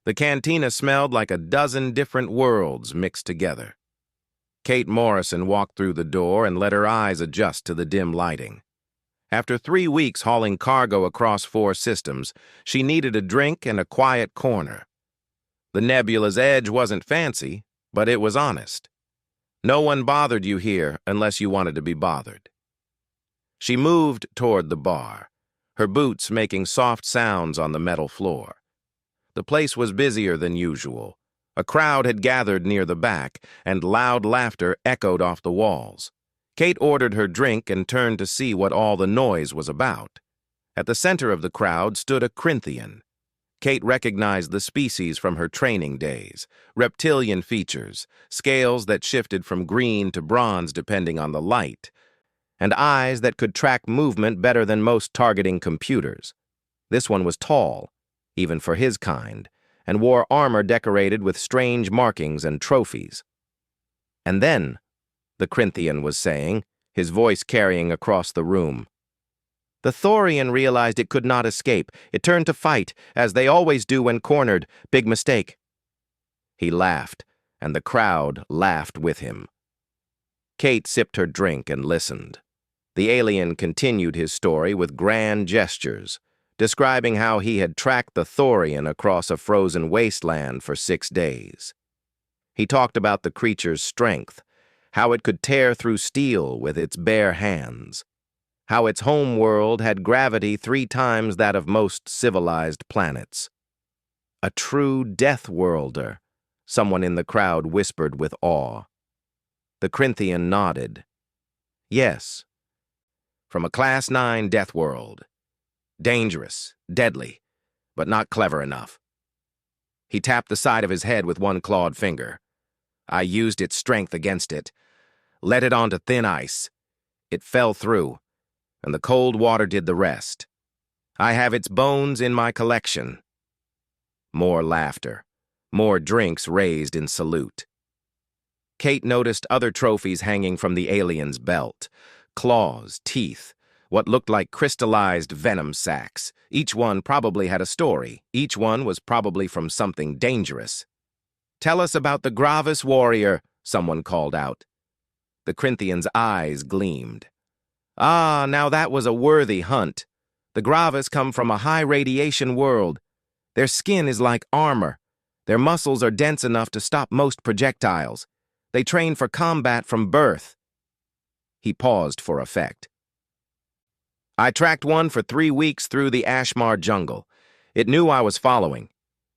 The cantina smelled like a dozen different worlds mixed together. Kate Morrison walked through the door and let her eyes adjust to the dim lighting. After 3 weeks hauling cargo across 4 systems, she needed a drink and a quiet corner. The nebula's edge wasn't fancy, but it was honest. No one bothered you here unless you wanted to be bothered. She moved toward the bar, her boots making soft sounds on the metal floor. The place was busier than usual. A crowd had gathered near the back, and loud laughter echoed off the walls. Kate ordered her drink and turned to see what all the noise was about. At the center of the crowd stood a Corinthian. Kate recognized the species from her training days, reptilian features, scales that shifted from green to bronze depending on the light, and eyes that could track movement better than most targeting computers. This one was tall, even for his kind, and wore armor decorated with strange markings and trophies. And then, the Corinthian was saying, his voice carrying across the room. The Thorian realized it could not escape. It turned to fight, as they always do when cornered. Big mistake. He laughed, and the crowd laughed with him. Kate sipped her drink and listened. The alien continued his story with grand gestures, describing how he had tracked the Thorian across a frozen wasteland for 6 days. He talked about the creature's strength, how it could tear through steel with its bare hands, how its home world had gravity 3 times that of most civilized planets. A true Deathworlder, someone in the crowd whispered with awe. The Corinthian nodded. Yes, from a Class 9 Deathworld. Dangerous, deadly, but not clever enough. He tapped the side of his head with one clawed finger. I used its strength against it, let it onto thin ice. It fell through, and the cold water did the rest. I have its bones in my collection. More laughter, more drinks raised in salute. Kate noticed other trophies hanging from the alien's belt. Claws, teeth, what looked like crystallized venom sacs. Each one probably had a story. Each one was probably from something dangerous. Tell us about the Gravis warrior, someone called out. The Corinthian's eyes gleamed. Ah, now that was a worthy hunt. The Gravis come from a high-radiation world. Their skin is like armor. Their muscles are dense enough to stop most projectiles. They train for combat from birth. He paused for effect. I tracked one for 3 weeks through the Ashmar jungle. It knew I was following.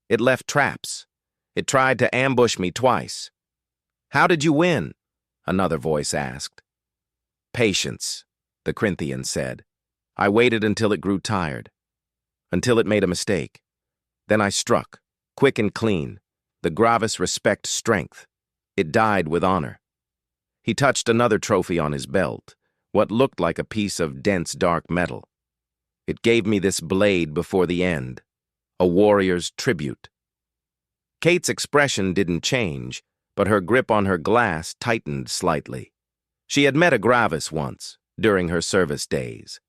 It left traps. It tried to ambush me twice. How did you win? Another voice asked. Patience, the Corinthian said. I waited until it grew tired, until it made a mistake. Then I struck, quick and clean. The Gravis respect strength. It died with honor. He touched another trophy on his belt, what looked like a piece of dense dark metal. It gave me this blade before the end, a warrior's tribute. Kate's expression didn't change, but her grip on her glass tightened slightly. She had met a Gravis once, during her service days.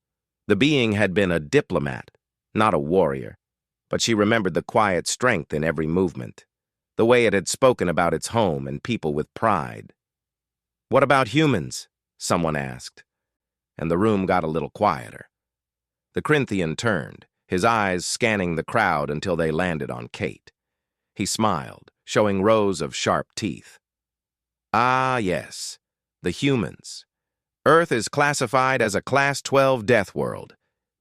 The being had been a diplomat, not a warrior, but she remembered the quiet strength in every movement, the way it had spoken about its home and people with pride. What about humans? Someone asked, and the room got a little quieter. The Corinthian turned, his eyes scanning the crowd until they landed on Kate. He smiled, showing rows of sharp teeth. Ah, yes, the humans. Earth is classified as a Class 12 death world.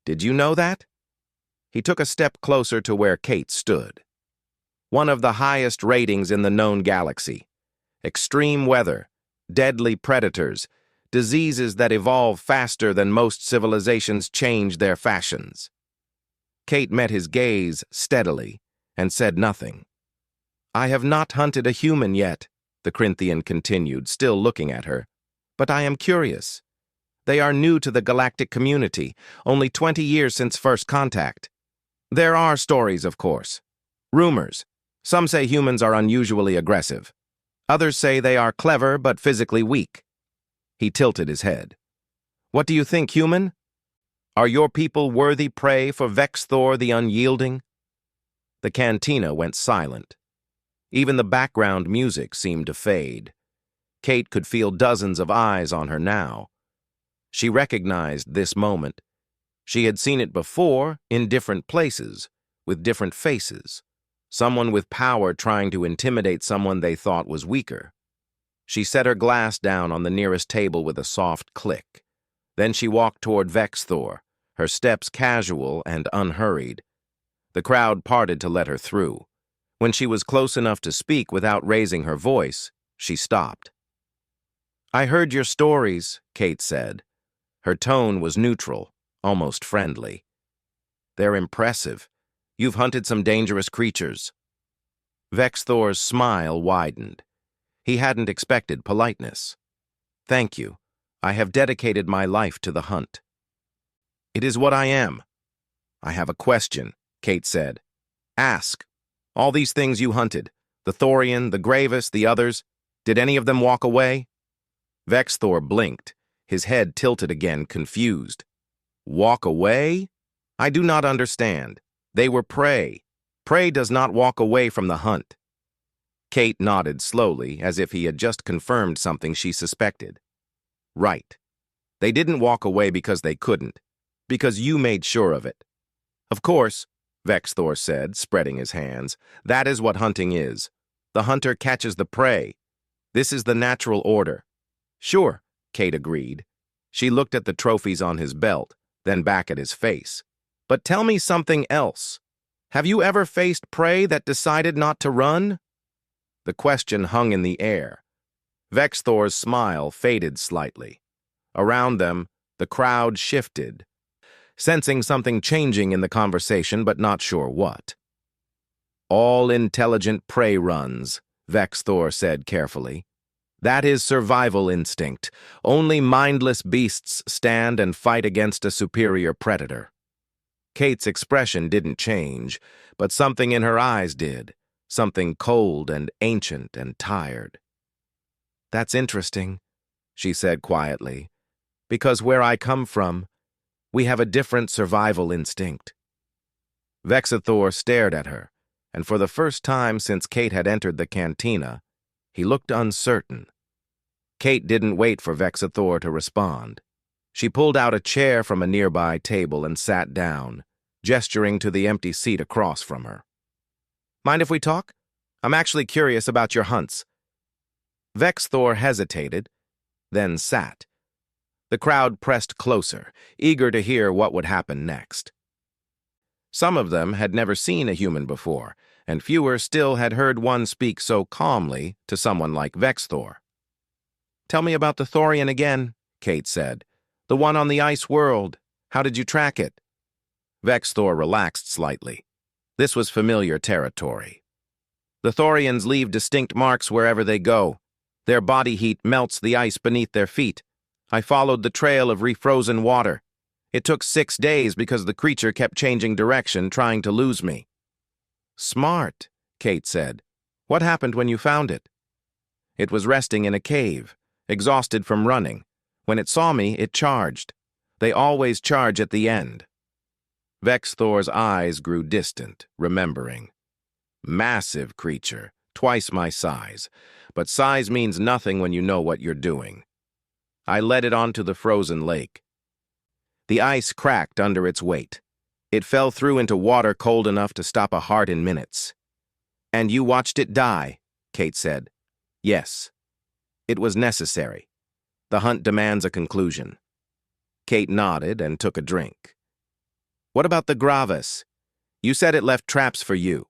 Did you know that? He took a step closer to where Kate stood. One of the highest ratings in the known galaxy. Extreme weather, deadly predators, diseases that evolve faster than most civilizations change their fashions. Kate met his gaze steadily and said nothing. I have not hunted a human yet, the Corinthian continued, still looking at her. But I am curious. They are new to the galactic community, only 20 years since first contact. There are stories, of course. Rumors. Some say humans are unusually aggressive. Others say they are clever but physically weak. He tilted his head. What do you think, human? Are your people worthy prey for Vex Thor the Unyielding? The cantina went silent. Even the background music seemed to fade. Kate could feel dozens of eyes on her now. She recognized this moment. She had seen it before in different places, with different faces. Someone with power trying to intimidate someone they thought was weaker. She set her glass down on the nearest table with a soft click. Then she walked toward Vexthor, her steps casual and unhurried. The crowd parted to let her through. When she was close enough to speak without raising her voice, she stopped. "I heard your stories," Kate said. Her tone was neutral, almost friendly. "They're impressive. You've hunted some dangerous creatures." Vexthor's smile widened. He hadn't expected politeness. "Thank you. I have dedicated my life to the hunt." "It is what I am." "I have a question," Kate said. "Ask. All these things you hunted, the Thorian, the Gravis, the others, did any of them walk away?" Vexthor blinked, his head tilted again, confused. "Walk away? I do not understand. They were prey. Prey does not walk away from the hunt." Kate nodded slowly, as if he had just confirmed something she suspected. "Right. They didn't walk away because they couldn't, because you made sure of it." "Of course," Vexthor said, spreading his hands, "that is what hunting is. The hunter catches the prey. This is the natural order." "Sure," Kate agreed. She looked at the trophies on his belt, then back at his face. "But tell me something else. Have you ever faced prey that decided not to run?" The question hung in the air. Vexthor's smile faded slightly. Around them, the crowd shifted, sensing something changing in the conversation but not sure what. "All intelligent prey runs," Vexthor said carefully. "That is survival instinct. Only mindless beasts stand and fight against a superior predator." Kate's expression didn't change, but something in her eyes did, something cold and ancient and tired. "That's interesting," she said quietly, "because where I come from, we have a different survival instinct." Vexthor stared at her, and for the first time since Kate had entered the cantina, he looked uncertain. Kate didn't wait for Vexthor to respond. She pulled out a chair from a nearby table and sat down, gesturing to the empty seat across from her. "Mind if we talk? I'm actually curious about your hunts." Vexthor hesitated, then sat. The crowd pressed closer, eager to hear what would happen next. Some of them had never seen a human before, and fewer still had heard one speak so calmly to someone like Vexthor. "Tell me about the Thorian again," Kate said. "The one on the ice world. How did you track it?" Vexthor relaxed slightly. This was familiar territory. "The Thorians leave distinct marks wherever they go. Their body heat melts the ice beneath their feet. I followed the trail of refrozen water. It took 6 days because the creature kept changing direction, trying to lose me." "Smart," Kate said. "What happened when you found it?" "It was resting in a cave, exhausted from running. When it saw me, it charged. They always charge at the end." Vexthor's eyes grew distant, remembering. "Massive creature, twice my size. But size means nothing when you know what you're doing." I led it onto the frozen lake. The ice cracked under its weight. It fell through into water cold enough to stop a heart in minutes. "And you watched it die," Kate said. "Yes. It was necessary. The hunt demands a conclusion." Kate nodded and took a drink. "What about the Gravis? You said it left traps for you."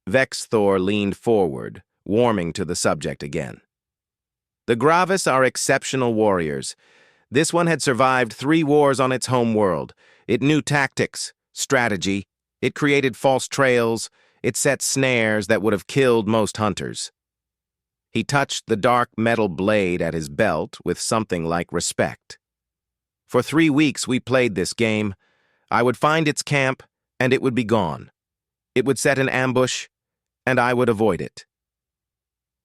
Vexthor leaned forward, warming to the subject again. "The Gravis are exceptional warriors. This one had survived 3 wars on its home world. It knew tactics, strategy. It created false trails. It set snares that would have killed most hunters." He touched the dark metal blade at his belt with something like respect. "For 3 weeks we played this game. I would find its camp, and it would be gone. It would set an ambush, and I would avoid it."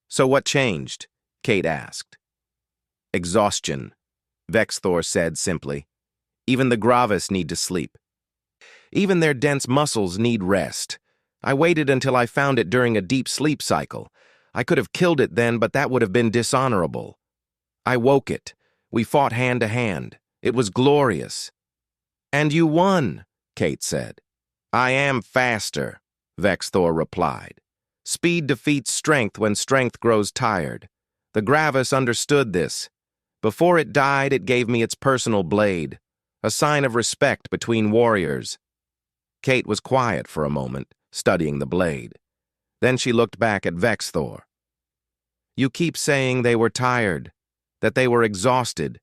"So what changed?" Kate asked. "Exhaustion," Vexthor said simply. "Even the Gravis need to sleep. Even their dense muscles need rest. I waited until I found it during a deep sleep cycle. I could have killed it then, but that would have been dishonorable. I woke it. We fought hand to hand. It was glorious. And you won, Kate said. I am faster, Vexthor replied. Speed defeats strength when strength grows tired. The Gravis understood this. Before it died, it gave me its personal blade, a sign of respect between warriors. Kate was quiet for a moment, studying the blade. Then she looked back at Vexthor. You keep saying they were tired, that they were exhausted,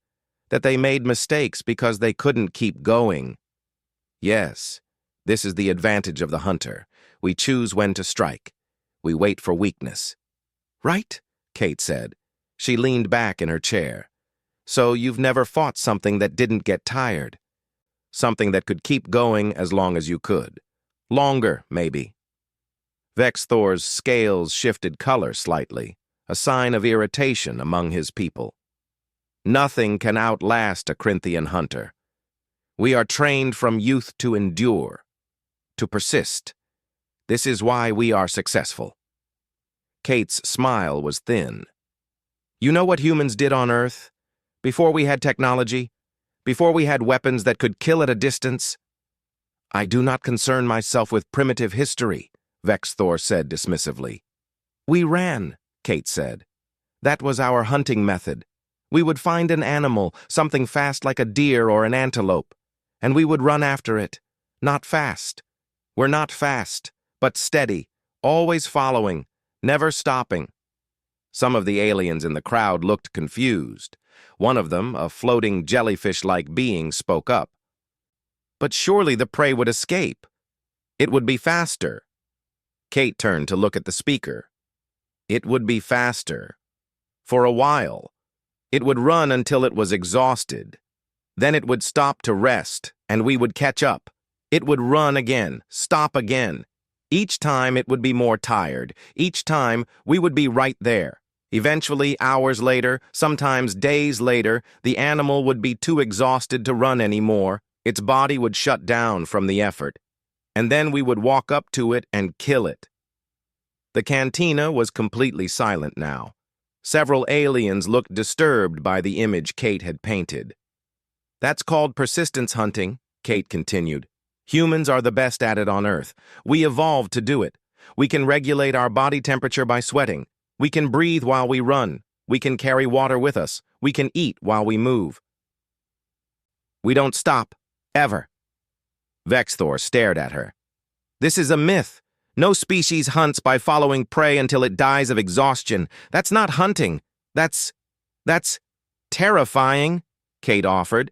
that they made mistakes because they couldn't keep going. Yes, this is the advantage of the hunter. We choose when to strike. We wait for weakness. Right? Kate said. She leaned back in her chair. So you've never fought something that didn't get tired. Something that could keep going as long as you could. Longer, maybe. Vexthor's scales shifted color slightly, a sign of irritation among his people. Nothing can outlast a Corinthian hunter. We are trained from youth to endure, to persist. This is why we are successful. Kate's smile was thin. You know what humans did on Earth? Before we had technology? Before we had weapons that could kill at a distance? I do not concern myself with primitive history, Vexthor said dismissively. We ran, Kate said. That was our hunting method. We would find an animal, something fast like a deer or an antelope, and we would run after it. Not fast. We're not fast, but steady, always following, never stopping. Some of the aliens in the crowd looked confused. One of them, a floating jellyfish-like being, spoke up. But surely the prey would escape. It would be faster. Kate turned to look at the speaker. It would be faster. For a while. It would run until it was exhausted. Then it would stop to rest, and we would catch up. It would run again, stop again. Each time it would be more tired. Each time we would be right there. Eventually, hours later, sometimes days later, the animal would be too exhausted to run anymore. Its body would shut down from the effort. And then we would walk up to it and kill it. The cantina was completely silent now. Several aliens looked disturbed by the image Kate had painted. That's called persistence hunting, Kate continued. Humans are the best at it on Earth. We evolved to do it. We can regulate our body temperature by sweating. We can breathe while we run. We can carry water with us. We can eat while we move. We don't stop, ever. Vexthor stared at her. This is a myth. No species hunts by following prey until it dies of exhaustion. That's not hunting. That's terrifying, Kate offered.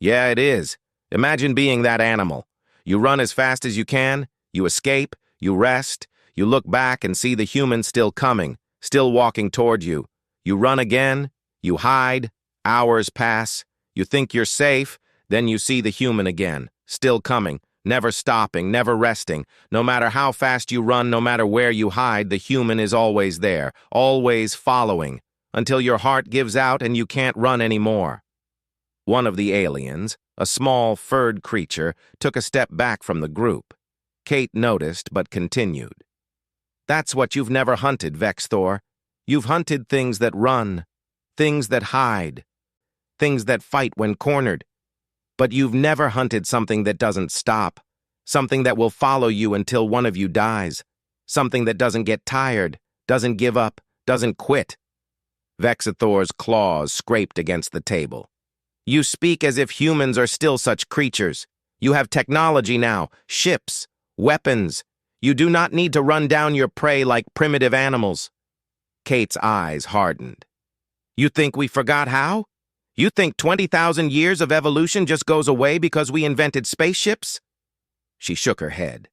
Yeah, it is. Imagine being that animal. You run as fast as you can, you escape, you rest, you look back and see the human still coming, still walking toward you. You run again, you hide, hours pass, you think you're safe, then you see the human again, still coming, never stopping, never resting. No matter how fast you run, no matter where you hide, the human is always there, always following, until your heart gives out and you can't run anymore. One of the aliens, a small, furred creature, took a step back from the group. Kate noticed, but continued. That's what you've never hunted, Vexthor. You've hunted things that run, things that hide, things that fight when cornered. But you've never hunted something that doesn't stop, something that will follow you until one of you dies, something that doesn't get tired, doesn't give up, doesn't quit. Vexithor's claws scraped against the table. You speak as if humans are still such creatures. You have technology now, ships, weapons. You do not need to run down your prey like primitive animals. Kate's eyes hardened. You think we forgot how? You think 20,000 years of evolution just goes away because we invented spaceships? She shook her head.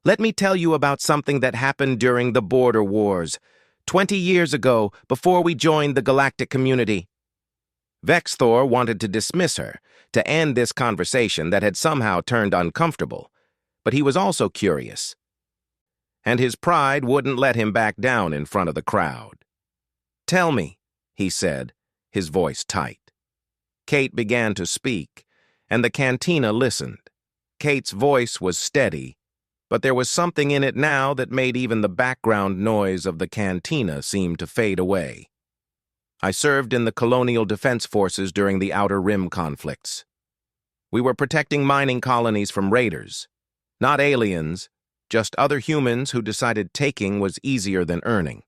Let me tell you about something that happened during the border wars, 20 years ago, before we joined the galactic community. Vexthor wanted to dismiss her, to end this conversation that had somehow turned uncomfortable, but he was also curious. And his pride wouldn't let him back down in front of the crowd. Tell me, he said, his voice tight. Kate began to speak, and the cantina listened. Kate's voice was steady, but there was something in it now that made even the background noise of the cantina seem to fade away. I served in the Colonial Defense Forces during the Outer Rim conflicts. We were protecting mining colonies from raiders. Not aliens, just other humans who decided taking was easier than earning.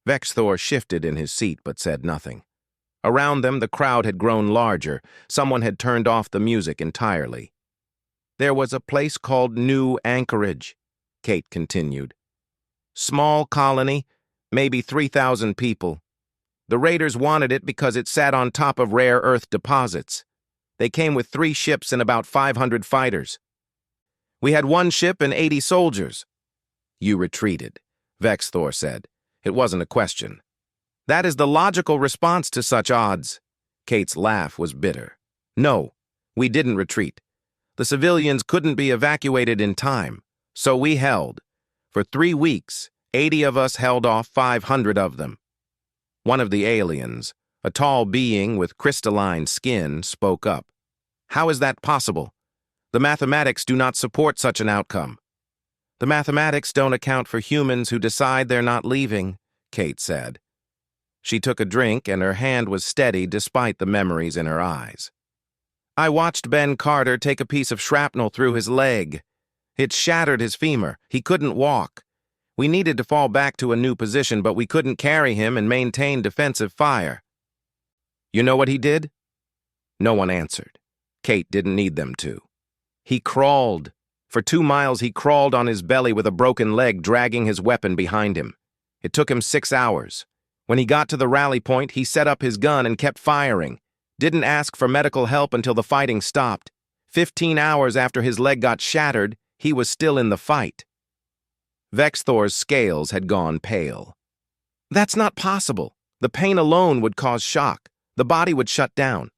Vexthor shifted in his seat but said nothing. Around them, the crowd had grown larger. Someone had turned off the music entirely. There was a place called New Anchorage, Kate continued. Small colony, maybe 3,000 people. The raiders wanted it because it sat on top of rare earth deposits. They came with 3 ships and about 500 fighters. We had 1 ship and 80 soldiers. You retreated, Vexthor said. It wasn't a question. That is the logical response to such odds. Kate's laugh was bitter. No, we didn't retreat. The civilians couldn't be evacuated in time, so we held. For 3 weeks, 80 of us held off 500 of them. One of the aliens, a tall being with crystalline skin, spoke up. How is that possible? The mathematics do not support such an outcome. The mathematics don't account for humans who decide they're not leaving, Kate said. She took a drink and her hand was steady despite the memories in her eyes. I watched Ben Carter take a piece of shrapnel through his leg. It shattered his femur. He couldn't walk. We needed to fall back to a new position, but we couldn't carry him and maintain defensive fire. You know what he did? No one answered. Kate didn't need them to. He crawled. For 2 miles he crawled on his belly with a broken leg, dragging his weapon behind him. It took him 6 hours. When he got to the rally point, he set up his gun and kept firing. Didn't ask for medical help until the fighting stopped. 15 hours after his leg got shattered, he was still in the fight. Vexthor's scales had gone pale. That's not possible. The pain alone would cause shock. The body would shut down.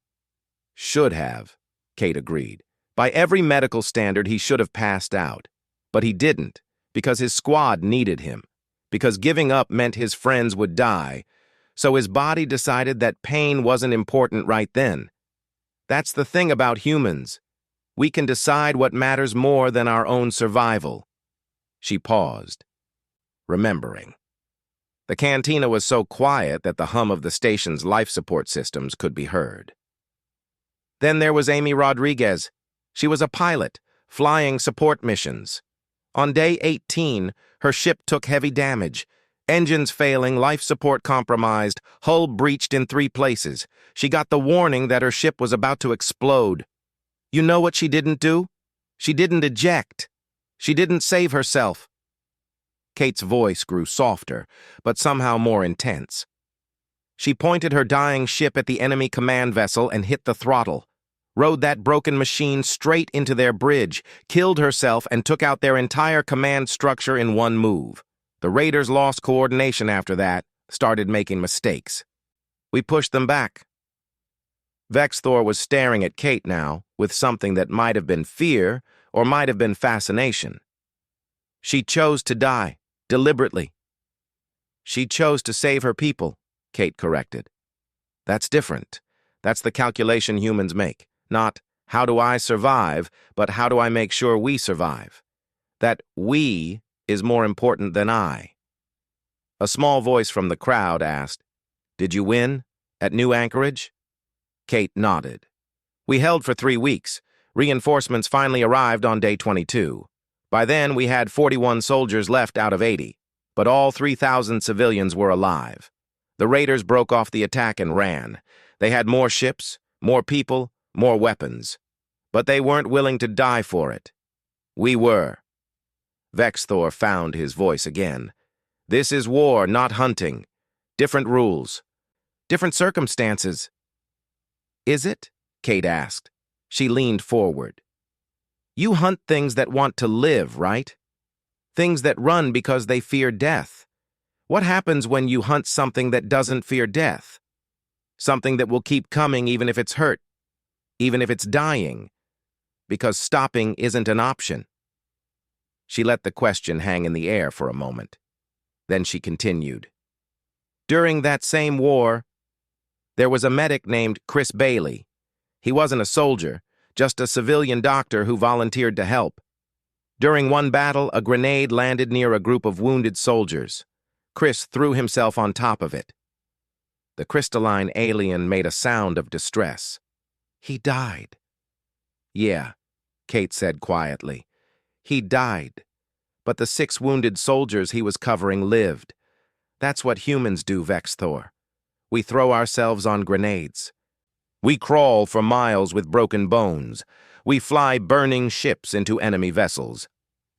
Should have, Kate agreed. By every medical standard, he should have passed out. But he didn't, because his squad needed him. Because giving up meant his friends would die. So his body decided that pain wasn't important right then. That's the thing about humans. We can decide what matters more than our own survival. She paused, remembering. The cantina was so quiet that the hum of the station's life support systems could be heard. Then there was Amy Rodriguez. She was a pilot, flying support missions. On day 18, her ship took heavy damage. Engines failing, life support compromised, hull breached in 3 places. She got the warning that her ship was about to explode. You know what she didn't do? She didn't eject. She didn't save herself. Kate's voice grew softer, but somehow more intense. She pointed her dying ship at the enemy command vessel and hit the throttle, rode that broken machine straight into their bridge, killed herself, and took out their entire command structure in one move. The raiders lost coordination after that, started making mistakes. We pushed them back. Vexthor was staring at Kate now, with something that might have been fear or might have been fascination. She chose to die, deliberately. She chose to save her people, Kate corrected. That's different. That's the calculation humans make. Not, how do I survive, but how do I make sure we survive? That we is more important than I. A small voice from the crowd asked, Did you win? At New Anchorage? Kate nodded. We held for 3 weeks. Reinforcements finally arrived on day 22. By then, we had 41 soldiers left out of 80, but all 3,000 civilians were alive. The raiders broke off the attack and ran. They had more ships, more people, more weapons. But they weren't willing to die for it. We were. Vexthor found his voice again. This is war, not hunting. Different rules. Different circumstances. Is it? Kate asked. She leaned forward. You hunt things that want to live, right? Things that run because they fear death. What happens when you hunt something that doesn't fear death? Something that will keep coming even if it's hurt, even if it's dying, because stopping isn't an option. She let the question hang in the air for a moment. Then she continued. During that same war, there was a medic named Chris Bailey. He wasn't a soldier, just a civilian doctor who volunteered to help. During one battle, a grenade landed near a group of wounded soldiers. Chris threw himself on top of it. The crystalline alien made a sound of distress. He died. Yeah, Kate said quietly. He died. But the 6 wounded soldiers he was covering lived. That's what humans do, Vexthor. We throw ourselves on grenades. We crawl for miles with broken bones. We fly burning ships into enemy vessels.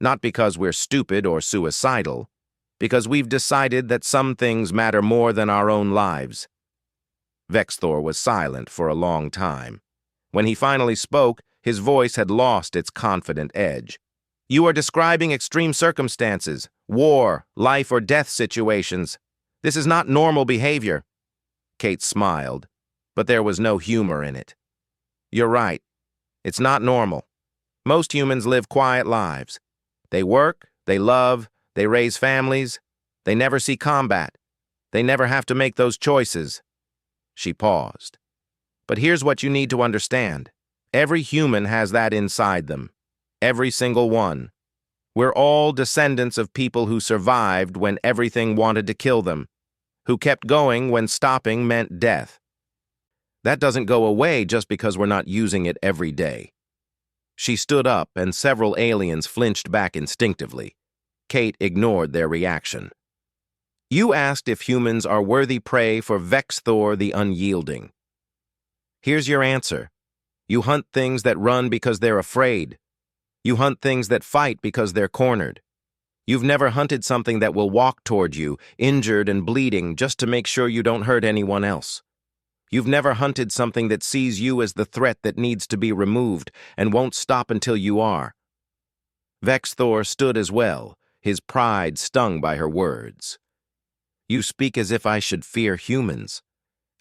Not because we're stupid or suicidal, because we've decided that some things matter more than our own lives. Vexthor was silent for a long time. When he finally spoke, his voice had lost its confident edge. You are describing extreme circumstances, war, life or death situations. This is not normal behavior. Kate smiled, but there was no humor in it. You're right. It's not normal. Most humans live quiet lives. They work, they love, they raise families. They never see combat. They never have to make those choices. She paused. But here's what you need to understand. Every human has that inside them. Every single one. We're all descendants of people who survived when everything wanted to kill them, who kept going when stopping meant death. That doesn't go away just because we're not using it every day. She stood up and several aliens flinched back instinctively. Kate ignored their reaction. You asked if humans are worthy prey for Vexthor the Unyielding. Here's your answer. You hunt things that run because they're afraid. You hunt things that fight because they're cornered. You've never hunted something that will walk toward you, injured and bleeding, just to make sure you don't hurt anyone else. You've never hunted something that sees you as the threat that needs to be removed and won't stop until you are. Vexthor stood as well, his pride stung by her words. You speak as if I should fear humans,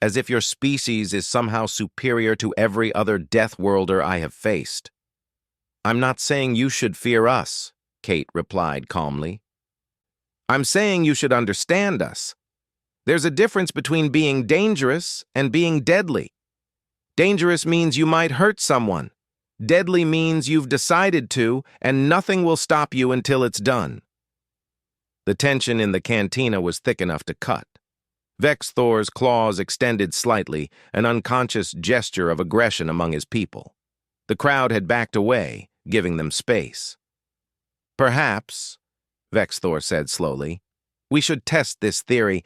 as if your species is somehow superior to every other Deathworlder I have faced. I'm not saying you should fear us, Kate replied calmly. I'm saying you should understand us. There's a difference between being dangerous and being deadly. Dangerous means you might hurt someone. Deadly means you've decided to, and nothing will stop you until it's done. The tension in the cantina was thick enough to cut. Vexthor's claws extended slightly, an unconscious gesture of aggression among his people. The crowd had backed away, giving them space. Perhaps, Vexthor said slowly, we should test this theory.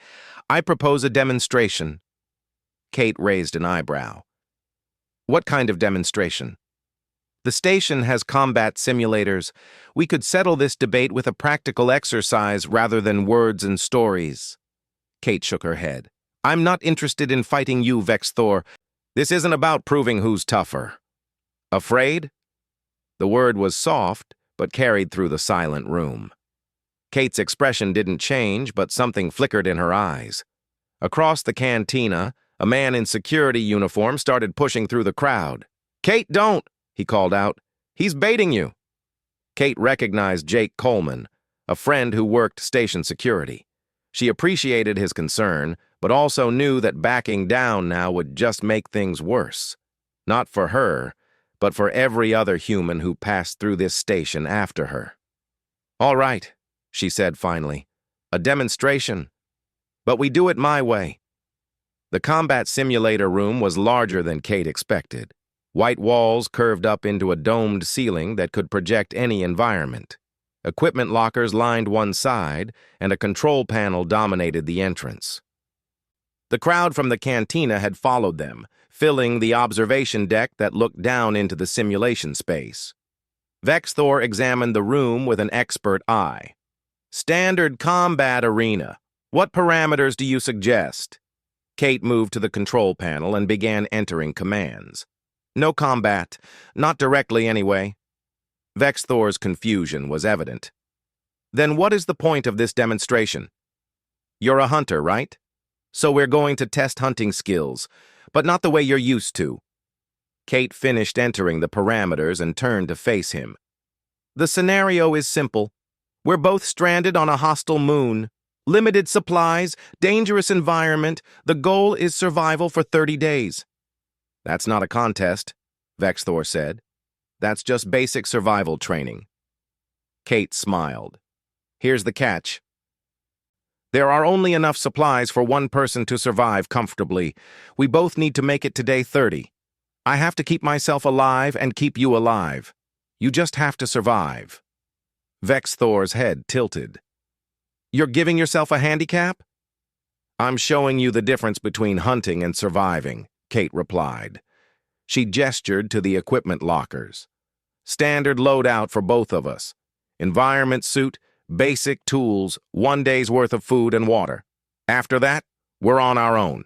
I propose a demonstration. Kate raised an eyebrow. What kind of demonstration? The station has combat simulators. We could settle this debate with a practical exercise rather than words and stories. Kate shook her head. I'm not interested in fighting you, Vexthor. This isn't about proving who's tougher. Afraid? The word was soft, but carried through the silent room. Kate's expression didn't change, but something flickered in her eyes. Across the cantina, a man in security uniform started pushing through the crowd. Kate, don't! He called out. He's baiting you. Kate recognized Jake Coleman, a friend who worked station security. She appreciated his concern, but also knew that backing down now would just make things worse. Not for her, but for every other human who passed through this station after her. All right, she said finally. A demonstration. But we do it my way. The combat simulator room was larger than Kate expected. White walls curved up into a domed ceiling that could project any environment. Equipment lockers lined one side, and a control panel dominated the entrance. The crowd from the cantina had followed them, filling the observation deck that looked down into the simulation space. Vexthor examined the room with an expert eye. Standard combat arena. What parameters do you suggest? Kate moved to the control panel and began entering commands. No combat. Not directly, anyway. Vexthor's confusion was evident. Then what is the point of this demonstration? You're a hunter, right? So we're going to test hunting skills, but not the way you're used to. Kate finished entering the parameters and turned to face him. The scenario is simple. We're both stranded on a hostile moon. Limited supplies, dangerous environment. The goal is survival for 30 days. That's not a contest, Vexthor said. That's just basic survival training. Kate smiled. Here's the catch. There are only enough supplies for one person to survive comfortably. We both need to make it to day 30. I have to keep myself alive and keep you alive. You just have to survive. Vex Thor's head tilted. You're giving yourself a handicap? I'm showing you the difference between hunting and surviving, Kate replied. She gestured to the equipment lockers. Standard loadout for both of us. Environment suit, basic tools, 1 day's worth of food and water. After that, we're on our own.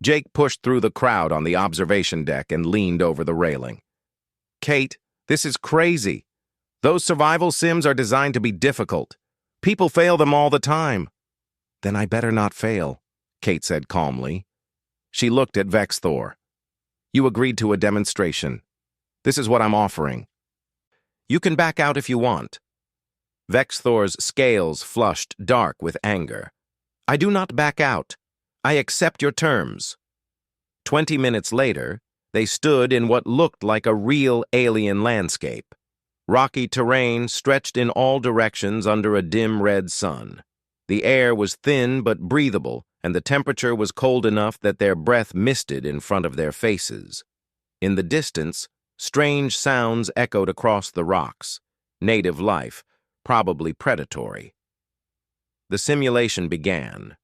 Jake pushed through the crowd on the observation deck and leaned over the railing. Kate, this is crazy. Those survival sims are designed to be difficult. People fail them all the time. Then I better not fail, Kate said calmly. She looked at Vex Thor. You agreed to a demonstration. This is what I'm offering. You can back out if you want. Vex Thor's scales flushed dark with anger. I do not back out. I accept your terms. 20 minutes later, they stood in what looked like a real alien landscape. Rocky terrain stretched in all directions under a dim red sun. The air was thin but breathable, and the temperature was cold enough that their breath misted in front of their faces. In the distance, strange sounds echoed across the rocks. Native life, probably predatory. The simulation began.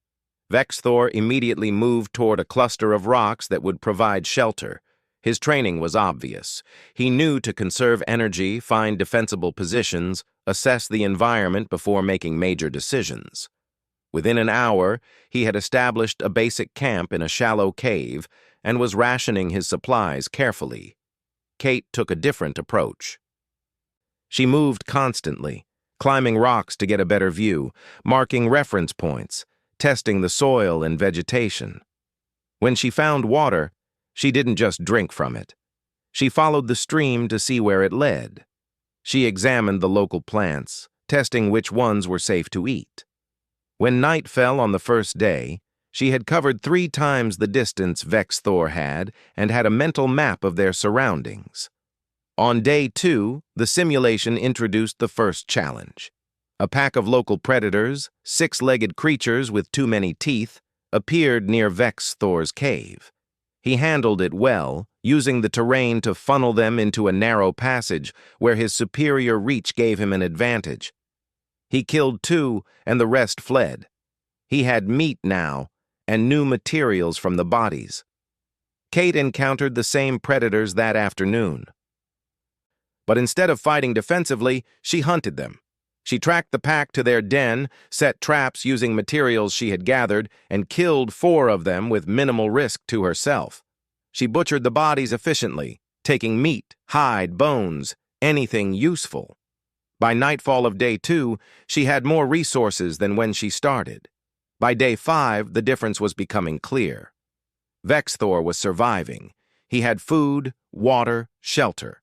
Vex Thor immediately moved toward a cluster of rocks that would provide shelter. His training was obvious. He knew to conserve energy, find defensible positions, assess the environment before making major decisions. Within an hour, he had established a basic camp in a shallow cave and was rationing his supplies carefully. Kate took a different approach. She moved constantly, climbing rocks to get a better view, marking reference points, testing the soil and vegetation. When she found water, she didn't just drink from it. She followed the stream to see where it led. She examined the local plants, testing which ones were safe to eat. When night fell on the first day, she had covered 3 times the distance Vex Thor had and had a mental map of their surroundings. On day 2, the simulation introduced the first challenge. A pack of local predators, 6-legged creatures with too many teeth, appeared near Vex Thor's cave. He handled it well, using the terrain to funnel them into a narrow passage where his superior reach gave him an advantage. He killed 2, and the rest fled. He had meat now, and new materials from the bodies. Kate encountered the same predators that afternoon. But instead of fighting defensively, she hunted them. She tracked the pack to their den, set traps using materials she had gathered, and killed 4 of them with minimal risk to herself. She butchered the bodies efficiently, taking meat, hide, bones, anything useful. By nightfall of day 2, she had more resources than when she started. By day 5, the difference was becoming clear. Vex Thor was surviving. He had food, water, shelter.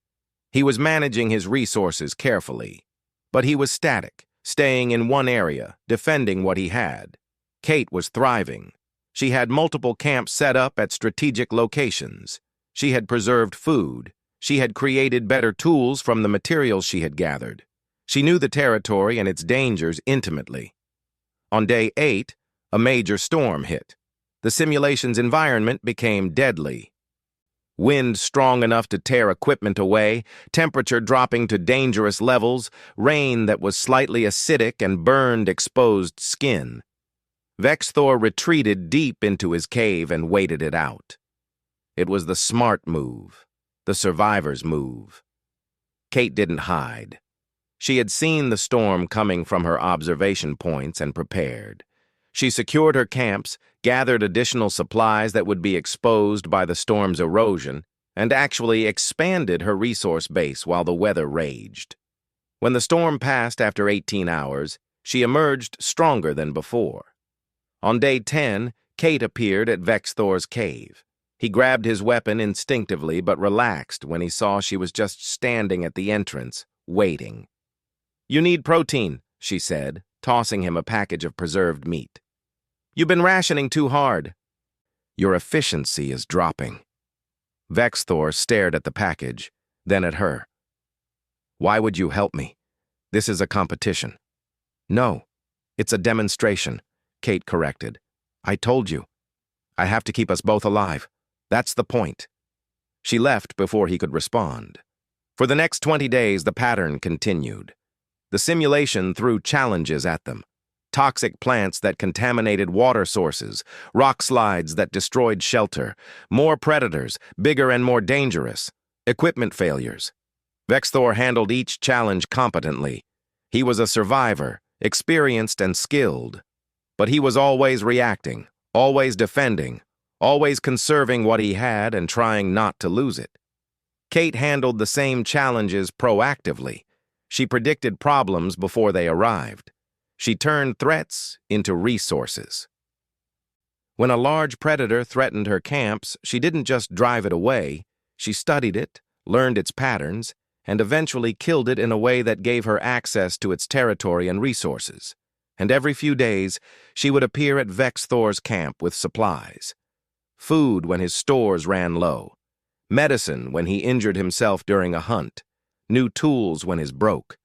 He was managing his resources carefully. But he was static, staying in one area, defending what he had. Kate was thriving. She had multiple camps set up at strategic locations. She had preserved food. She had created better tools from the materials she had gathered. She knew the territory and its dangers intimately. On day 8, a major storm hit. The simulation's environment became deadly. Wind strong enough to tear equipment away, temperature dropping to dangerous levels, rain that was slightly acidic and burned exposed skin. Vex Thor retreated deep into his cave and waited it out. It was the smart move, the survivor's move. Kate didn't hide. She had seen the storm coming from her observation points and prepared. She secured her camps, gathered additional supplies that would be exposed by the storm's erosion, and actually expanded her resource base while the weather raged. When the storm passed after 18 hours, she emerged stronger than before. On day 10, Kate appeared at Vex Thor's cave. He grabbed his weapon instinctively but relaxed when he saw she was just standing at the entrance, waiting. "You need protein," she said, tossing him a package of preserved meat. "You've been rationing too hard." "Your efficiency is dropping." Vex Thor stared at the package, then at her. "Why would you help me? This is a competition. No, it's a demonstration, Kate corrected. I told you. I have to keep us both alive. That's the point. She left before he could respond. For the next 20 days, the pattern continued. The simulation threw challenges at them. Toxic plants that contaminated water sources, rock slides that destroyed shelter, more predators, bigger and more dangerous, equipment failures. Vexthor handled each challenge competently. He was a survivor, experienced and skilled. But he was always reacting, always defending, always conserving what he had and trying not to lose it. Kate handled the same challenges proactively. She predicted problems before they arrived. She turned threats into resources. When a large predator threatened her camps, she didn't just drive it away. She studied it, learned its patterns, and eventually killed it in a way that gave her access to its territory and resources. And every few days, she would appear at Vexthor's camp with supplies. Food when his stores ran low. Medicine when he injured himself during a hunt. New tools when his broke.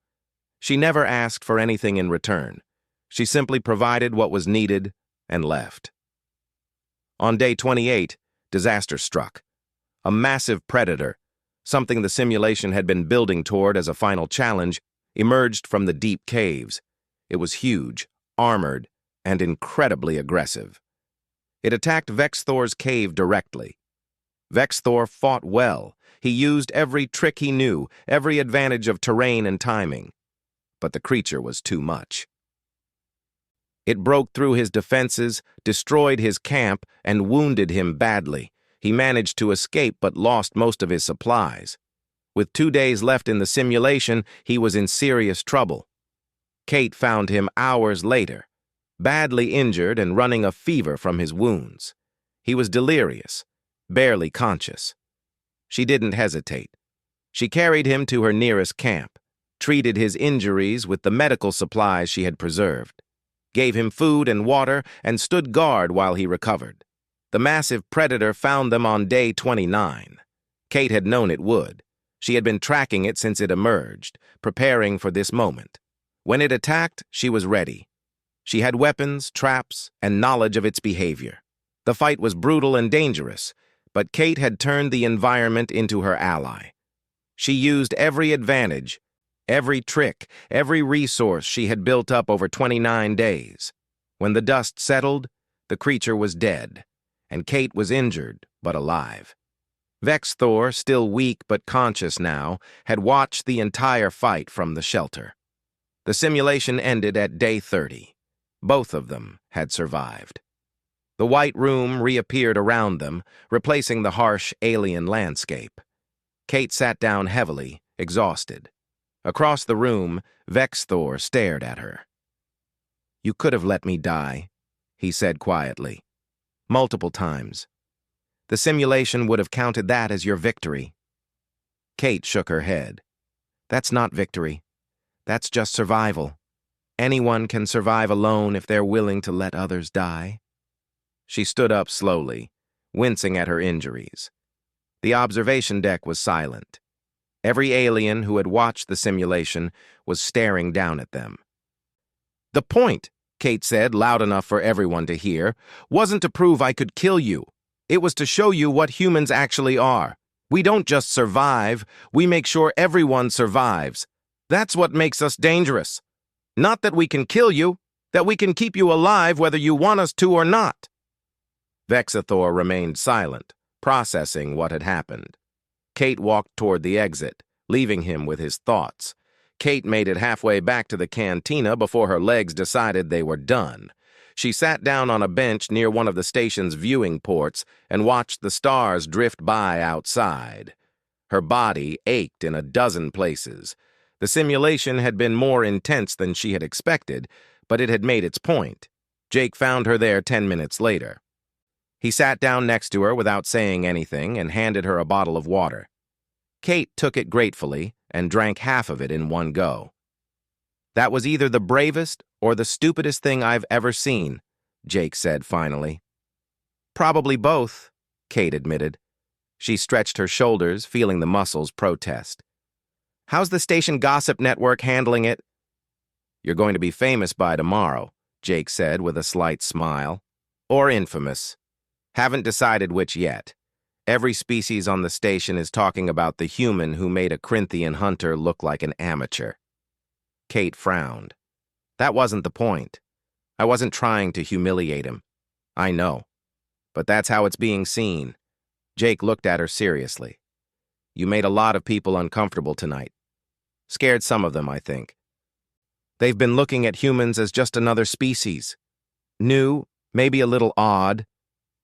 She never asked for anything in return. She simply provided what was needed and left. On day 28, disaster struck. A massive predator, something the simulation had been building toward as a final challenge, emerged from the deep caves. It was huge, armored, and incredibly aggressive. It attacked Vexthor's cave directly. Vexthor fought well. He used every trick he knew, every advantage of terrain and timing. But the creature was too much. It broke through his defenses, destroyed his camp, and wounded him badly. He managed to escape but lost most of his supplies. With 2 days left in the simulation, he was in serious trouble. Kate found him hours later, badly injured and running a fever from his wounds. He was delirious, barely conscious. She didn't hesitate. She carried him to her nearest camp, treated his injuries with the medical supplies she had preserved, gave him food and water, and stood guard while he recovered. The massive predator found them on day 29. Kate had known it would. She had been tracking it since it emerged, preparing for this moment. When it attacked, she was ready. She had weapons, traps, and knowledge of its behavior. The fight was brutal and dangerous, but Kate had turned the environment into her ally. She used every advantage, every trick, every resource she had built up over 29 days. When the dust settled, the creature was dead, and Kate was injured but alive. Vexthor, still weak but conscious now, had watched the entire fight from the shelter. The simulation ended at day 30. Both of them had survived. The white room reappeared around them, replacing the harsh alien landscape. Kate sat down heavily, exhausted. Across the room, Vexthor stared at her. "You could have let me die," he said quietly. "Multiple times. The simulation would have counted that as your victory." Kate shook her head. "That's not victory. That's just survival. Anyone can survive alone if they're willing to let others die." She stood up slowly, wincing at her injuries. The observation deck was silent. Every alien who had watched the simulation was staring down at them. "The point," Kate said, loud enough for everyone to hear, "wasn't to prove I could kill you. It was to show you what humans actually are. We don't just survive, we make sure everyone survives. That's what makes us dangerous. Not that we can kill you, that we can keep you alive whether you want us to or not." Vexthor remained silent, processing what had happened. Kate walked toward the exit, leaving him with his thoughts. Kate made it halfway back to the cantina before her legs decided they were done. She sat down on a bench near one of the station's viewing ports and watched the stars drift by outside. Her body ached in a dozen places. The simulation had been more intense than she had expected, but it had made its point. Jake found her there 10 minutes later. He sat down next to her without saying anything and handed her a bottle of water. Kate took it gratefully and drank half of it in one go. "That was either the bravest or the stupidest thing I've ever seen," Jake said finally. "Probably both," Kate admitted. She stretched her shoulders, feeling the muscles protest. "How's the station gossip network handling it?" You're going to be famous by tomorrow, Jake said with a slight smile. Or infamous. Haven't decided which yet. Every species on the station is talking about the human who made a Corinthian hunter look like an amateur. Kate frowned. That wasn't the point. I wasn't trying to humiliate him. I know. But that's how it's being seen. Jake looked at her seriously. You made a lot of people uncomfortable tonight. Scared some of them, I think. They've been looking at humans as just another species. New, maybe a little odd,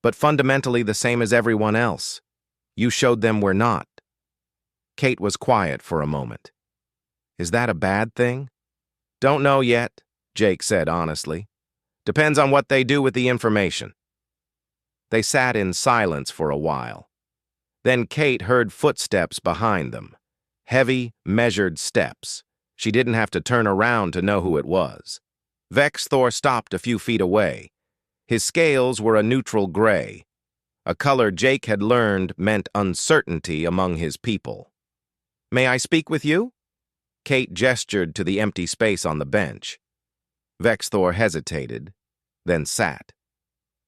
but fundamentally the same as everyone else. You showed them we're not. Kate was quiet for a moment. Is that a bad thing? Don't know yet, Jake said honestly. Depends on what they do with the information. They sat in silence for a while. Then Kate heard footsteps behind them. Heavy, measured steps. She didn't have to turn around to know who it was. Vexthor stopped a few feet away. His scales were a neutral gray, a color Jake had learned meant uncertainty among his people. May I speak with you? Kate gestured to the empty space on the bench. Vexthor hesitated, then sat.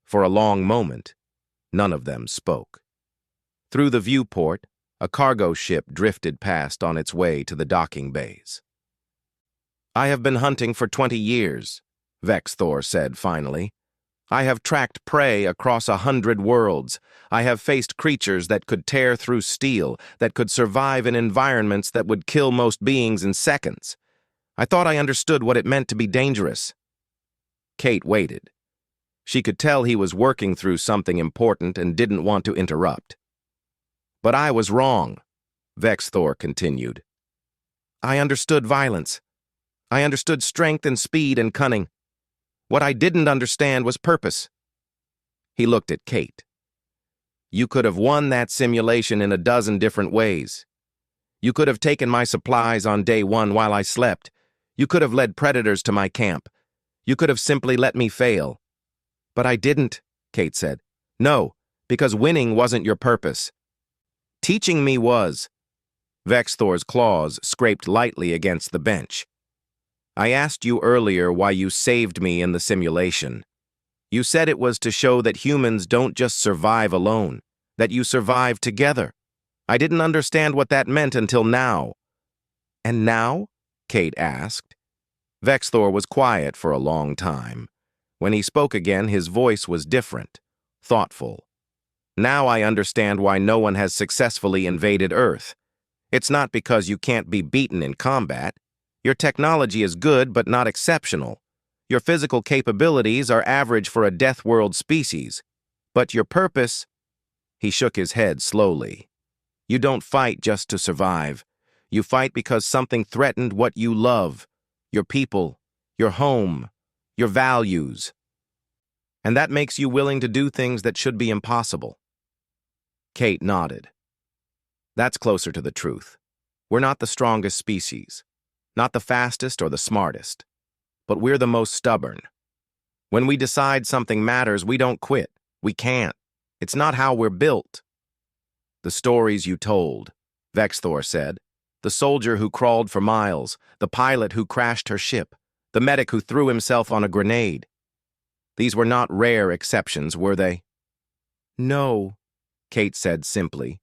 For a long moment, none of them spoke. Through the viewport, a cargo ship drifted past on its way to the docking bays. I have been hunting for 20 years, Vexthor said finally. I have tracked prey across 100 worlds. I have faced creatures that could tear through steel, that could survive in environments that would kill most beings in seconds. I thought I understood what it meant to be dangerous. Kate waited. She could tell he was working through something important and didn't want to interrupt. But I was wrong, Vexthor continued. I understood violence. I understood strength and speed and cunning. What I didn't understand was purpose. He looked at Kate. You could have won that simulation in a dozen different ways. You could have taken my supplies on day one while I slept. You could have led predators to my camp. You could have simply let me fail. But I didn't, Kate said. No, because winning wasn't your purpose. Teaching me was. Vexthor's claws scraped lightly against the bench. I asked you earlier why you saved me in the simulation. You said it was to show that humans don't just survive alone, that you survive together. I didn't understand what that meant until now. And now? Kate asked. Vexthor was quiet for a long time. When he spoke again, his voice was different, thoughtful. Now I understand why no one has successfully invaded Earth. It's not because you can't be beaten in combat. Your technology is good but not exceptional. Your physical capabilities are average for a Deathworld species. But your purpose... He shook his head slowly. You don't fight just to survive. You fight because something threatened what you love. Your people, your home, your values. And that makes you willing to do things that should be impossible. Kate nodded. That's closer to the truth. We're not the strongest species. Not the fastest or the smartest, but we're the most stubborn. When we decide something matters, we don't quit. We can't. It's not how we're built. The stories you told, Vexthor said. The soldier who crawled for miles, the pilot who crashed her ship, the medic who threw himself on a grenade. These were not rare exceptions, were they? No, Kate said simply.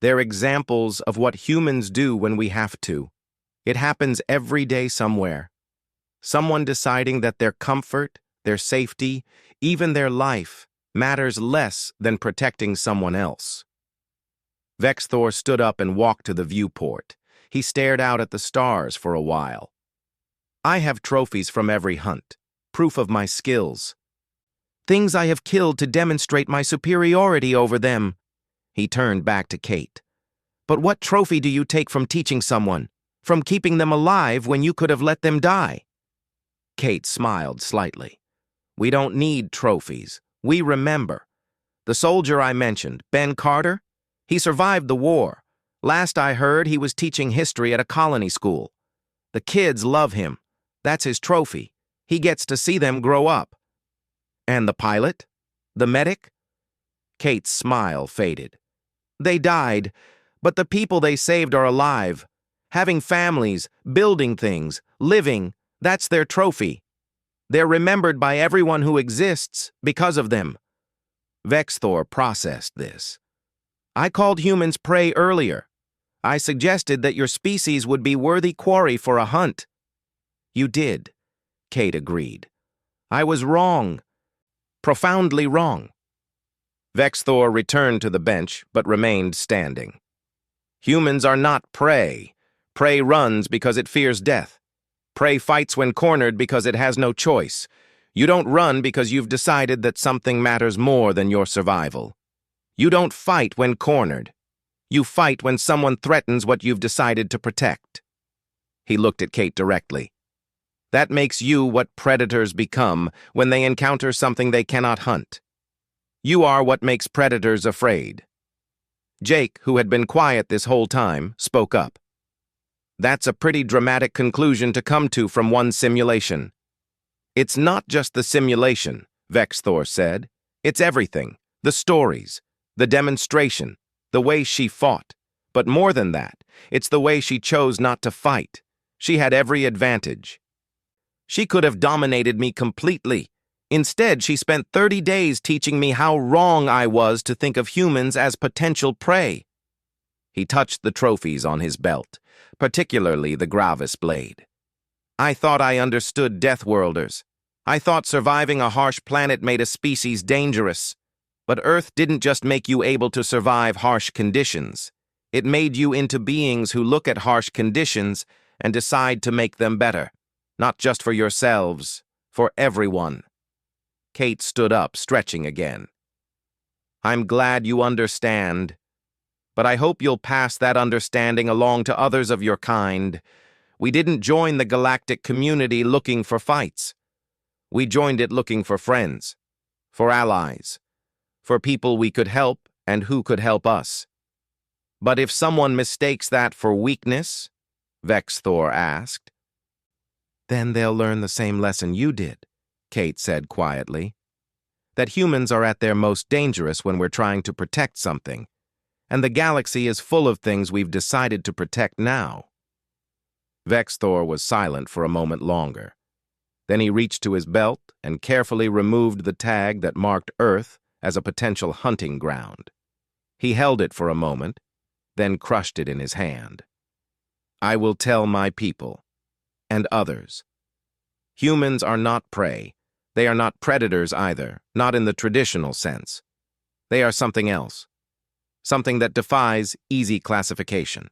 They're examples of what humans do when we have to. It happens every day somewhere. Someone deciding that their comfort, their safety, even their life, matters less than protecting someone else. Vexthor stood up and walked to the viewport. He stared out at the stars for a while. I have trophies from every hunt, proof of my skills. Things I have killed to demonstrate my superiority over them. He turned back to Kate. But what trophy do you take from teaching someone? From keeping them alive when you could have let them die? Kate smiled slightly. We don't need trophies. We remember. The soldier I mentioned, Ben Carter, he survived the war. Last I heard, he was teaching history at a colony school. The kids love him. That's his trophy. He gets to see them grow up. And the pilot? The medic? Kate's smile faded. They died, but the people they saved are alive. Having families, building things, living, That's their trophy. They're remembered by everyone who exists because of them. Vexthor processed this. I called humans prey earlier. I suggested that your species would be worthy quarry for a hunt. You did, Kate agreed. I was wrong. Profoundly wrong. Vexthor returned to the bench, but remained standing. Humans are not prey. Prey runs because it fears death. Prey fights when cornered because it has no choice. You don't run because you've decided that something matters more than your survival. You don't fight when cornered. You fight when someone threatens what you've decided to protect. He looked at Kate directly. That makes you what predators become when they encounter something they cannot hunt. You are what makes predators afraid. Jake, who had been quiet this whole time, spoke up. That's a pretty dramatic conclusion to come to from one simulation. It's not just the simulation, Vexthor said. It's everything. The stories, the demonstration, the way she fought. But more than that, it's the way she chose not to fight. She had every advantage. She could have dominated me completely. Instead, she spent 30 days teaching me how wrong I was to think of humans as potential prey. He touched the trophies on his belt, particularly the Gravis blade. I thought I understood Deathworlders. I thought surviving a harsh planet made a species dangerous. But Earth didn't just make you able to survive harsh conditions. It made you into beings who look at harsh conditions and decide to make them better. Not just for yourselves, for everyone. Kate stood up, stretching again. I'm glad you understand, but I hope you'll pass that understanding along to others of your kind. We didn't join the galactic community looking for fights. We joined it looking for friends, for allies, for people we could help and who could help us. But if someone mistakes that for weakness, Vexthor asked, then they'll learn the same lesson you did, Kate said quietly. That humans are at their most dangerous when we're trying to protect something, and the galaxy is full of things we've decided to protect now. Vexthor was silent for a moment longer. Then he reached to his belt and carefully removed the tag that marked Earth as a potential hunting ground. He held it for a moment, then crushed it in his hand. I will tell my people, and others. Humans are not prey. They are not predators either, not in the traditional sense. They are something else. Something that defies easy classification.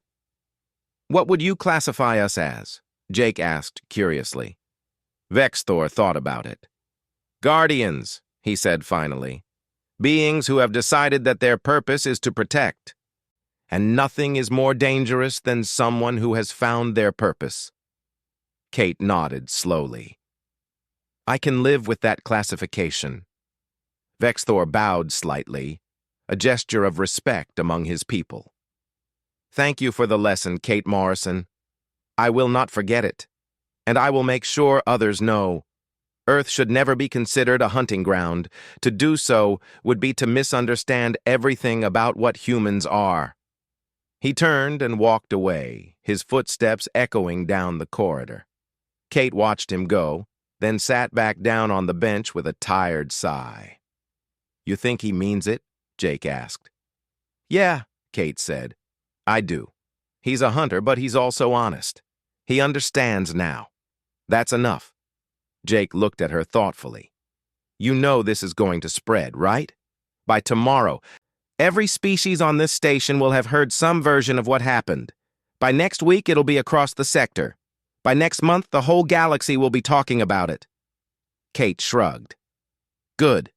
What would you classify us as? Jake asked curiously. Vexthor thought about it. Guardians, he said finally. Beings who have decided that their purpose is to protect. And nothing is more dangerous than someone who has found their purpose. Kate nodded slowly. I can live with that classification. Vexthor bowed slightly, a gesture of respect among his people. Thank you for the lesson, Kate Morrison. I will not forget it, and I will make sure others know. Earth should never be considered a hunting ground. To do so would be to misunderstand everything about what humans are. He turned and walked away, his footsteps echoing down the corridor. Kate watched him go, then sat back down on the bench with a tired sigh. You think he means it? Jake asked. Yeah, Kate said. I do. He's a hunter, but he's also honest. He understands now. That's enough. Jake looked at her thoughtfully. You know this is going to spread, right? By tomorrow, every species on this station will have heard some version of what happened. By next week, it'll be across the sector. By next month, the whole galaxy will be talking about it. Kate shrugged. Good.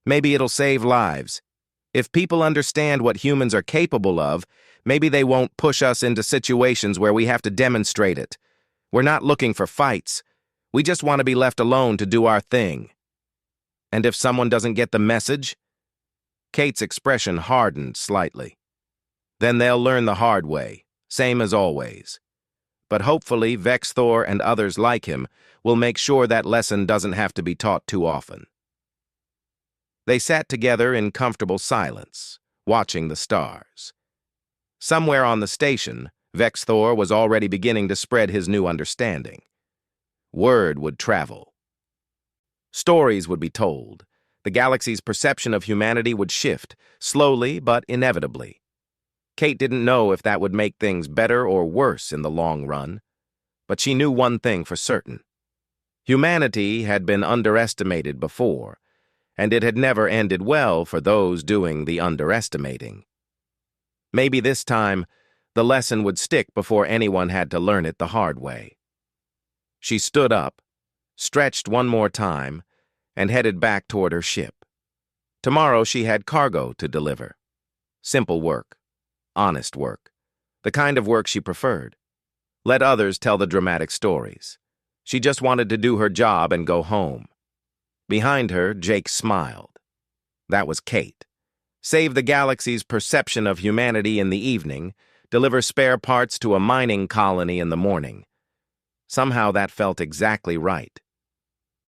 Maybe it'll save lives. If people understand what humans are capable of, maybe they won't push us into situations where we have to demonstrate it. We're not looking for fights. We just want to be left alone to do our thing. And if someone doesn't get the message? Kate's expression hardened slightly. Then they'll learn the hard way, same as always. But hopefully Vexthor and others like him will make sure that lesson doesn't have to be taught too often. They sat together in comfortable silence, watching the stars. Somewhere on the station, Vexthor was already beginning to spread his new understanding. Word would travel. Stories would be told. The galaxy's perception of humanity would shift, slowly but inevitably. Kate didn't know if that would make things better or worse in the long run, but she knew one thing for certain. Humanity had been underestimated before, and it had never ended well for those doing the underestimating. Maybe this time, the lesson would stick before anyone had to learn it the hard way. She stood up, stretched one more time, and headed back toward her ship. Tomorrow she had cargo to deliver. Simple work, honest work, the kind of work she preferred. Let others tell the dramatic stories. She just wanted to do her job and go home. Behind her, Jake smiled. That was Kate. Save the galaxy's perception of humanity in the evening, deliver spare parts to a mining colony in the morning. Somehow that felt exactly right.